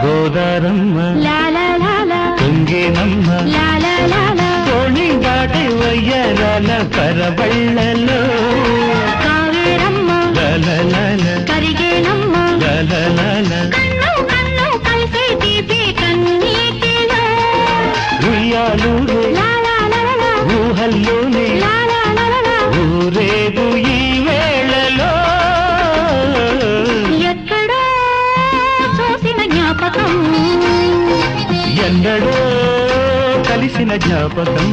గోదారమ్మ తుంగేనమ్మ తోణి దాటి వయ్యరాల పరబళ్ళలో కావేరమ్మ కరిగేనమ్మ కన్ను కన్ను కలిసే తీపి కన్నీటిలో ఉయ్యాలూరే ఊహల్లోనే ఊరేగు ఈ వేళలో ఎక్కడో చూసిన జ్ఞాపకం ఎన్నడో కలిసిన జ్ఞాపకం